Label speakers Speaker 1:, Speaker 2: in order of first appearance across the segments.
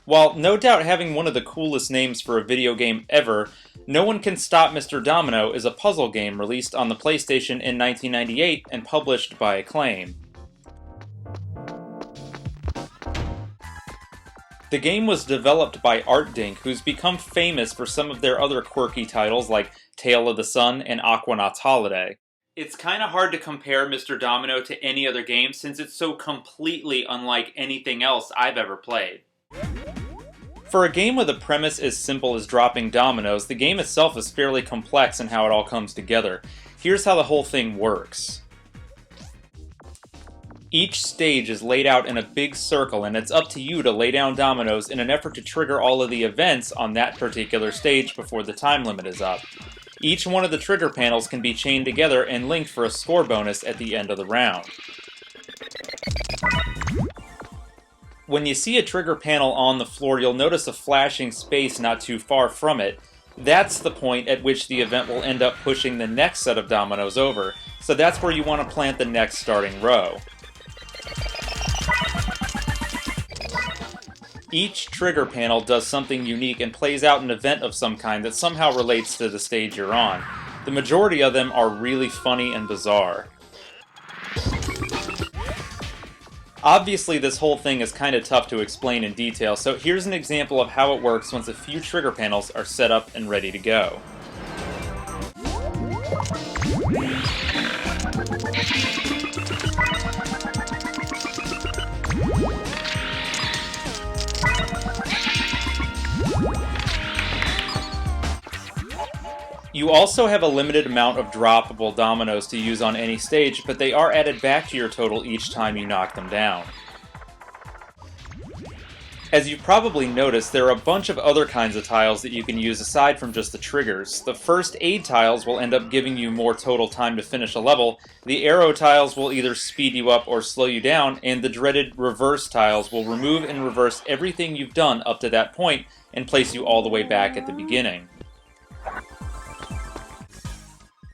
Speaker 1: While no doubt having one of the coolest names for a video game ever, No One Can Stop Mr. Domino is a puzzle game released on the PlayStation in 1998 and published by Acclaim. The game was developed by ArtDink, who's become famous for some of their other quirky titles like Tale of the Sun and Aquanaut's Holiday. It's kinda hard to compare Mr. Domino to any other game since it's so completely unlike anything else I've ever played. For a game with a premise as simple as dropping dominoes, the game itself is fairly complex in how it all comes together. Here's how the whole thing works. Each stage is laid out in a big circle, and it's up to you to lay down dominoes in an effort to trigger all of the events on that particular stage before the time limit is up. Each one of the trigger panels can be chained together and linked for a score bonus at the end of the round. When you see a trigger panel on the floor, you'll notice a flashing space not too far from it. That's the point at which the event will end up pushing the next set of dominoes over, so that's where you want to plant the next starting row. Each trigger panel does something unique and plays out an event of some kind that somehow relates to the stage you're on. The majority of them are really funny and bizarre. Obviously, this whole thing is kind of tough to explain in detail, so here's an example of how it works once a few trigger panels are set up and ready to go. You also have a limited amount of droppable dominoes to use on any stage, but they are added back to your total each time you knock them down. As you've probably noticed, there are a bunch of other kinds of tiles that you can use aside from just the triggers. The first aid tiles will end up giving you more total time to finish a level, the arrow tiles will either speed you up or slow you down, and the dreaded reverse tiles will remove and reverse everything you've done up to that point and place you all the way back at the beginning.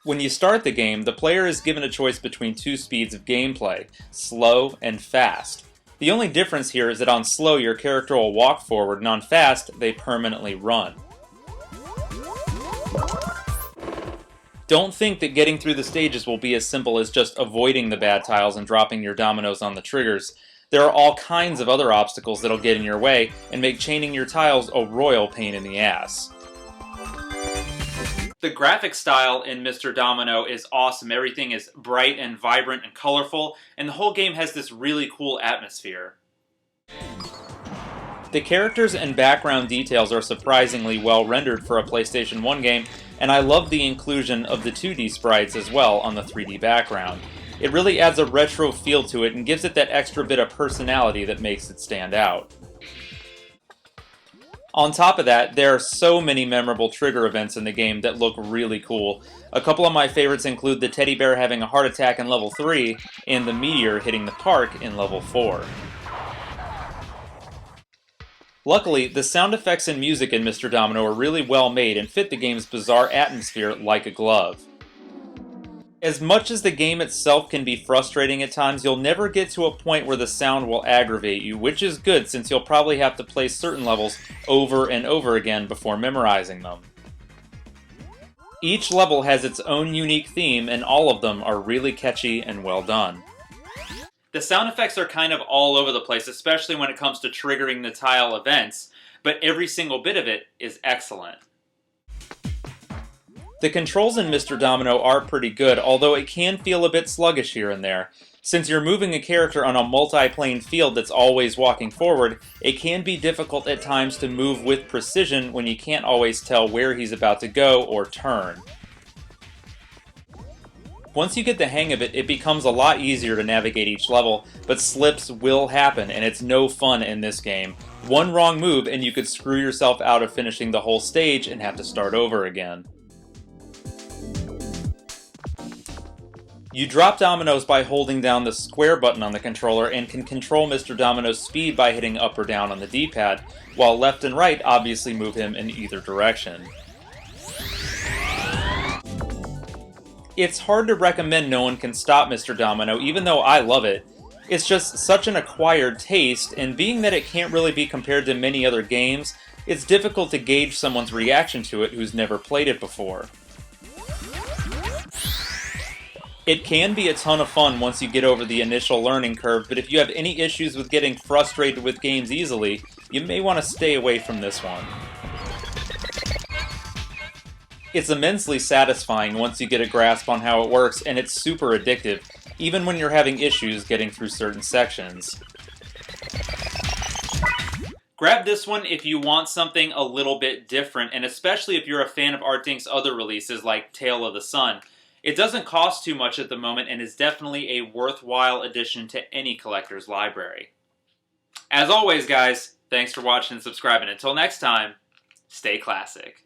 Speaker 1: When you start the game, the player is given a choice between two speeds of gameplay, slow and fast. The only difference here is that on slow your character will walk forward, and on fast they permanently run. Don't think that getting through the stages will be as simple as just avoiding the bad tiles and dropping your dominoes on the triggers. There are all kinds of other obstacles that'll get in your way and make chaining your tiles a royal pain in the ass. The graphic style in Mr. Domino is awesome. Everything is bright and vibrant and colorful, and the whole game has this really cool atmosphere. The characters and background details are surprisingly well rendered for a PlayStation 1 game, and I love the inclusion of the 2D sprites as well on the 3D background. It really adds a retro feel to it and gives it that extra bit of personality that makes it stand out. On top of that, there are so many memorable trigger events in the game that look really cool. A couple of my favorites include the teddy bear having a heart attack in level 3, and the meteor hitting the park in level 4. Luckily, the sound effects and music in Mr. Domino are really well made and fit the game's bizarre atmosphere like a glove. As much as the game itself can be frustrating at times, you'll never get to a point where the sound will aggravate you, which is good since you'll probably have to play certain levels over and over again before memorizing them. Each level has its own unique theme, and all of them are really catchy and well done. The sound effects are kind of all over the place, especially when it comes to triggering the tile events, but every single bit of it is excellent. The controls in Mr. Domino are pretty good, although it can feel a bit sluggish here and there. Since you're moving a character on a multi-plane field that's always walking forward, it can be difficult at times to move with precision when you can't always tell where he's about to go or turn. Once you get the hang of it, it becomes a lot easier to navigate each level, but slips will happen, and it's no fun in this game. One wrong move and you could screw yourself out of finishing the whole stage and have to start over again. You drop dominoes by holding down the square button on the controller and can control Mr. Domino's speed by hitting up or down on the D-pad, while left and right obviously move him in either direction. It's hard to recommend No One Can Stop Mr. Domino, even though I love it. It's just such an acquired taste, and being that it can't really be compared to many other games, it's difficult to gauge someone's reaction to it who's never played it before. It can be a ton of fun once you get over the initial learning curve, but if you have any issues with getting frustrated with games easily, you may want to stay away from this one. It's immensely satisfying once you get a grasp on how it works, and it's super addictive, even when you're having issues getting through certain sections. Grab this one if you want something a little bit different, and especially if you're a fan of Artdink's other releases like Tale of the Sun. It doesn't cost too much at the moment and is definitely a worthwhile addition to any collector's library. As always, guys, thanks for watching and subscribing. Until next time, stay classic.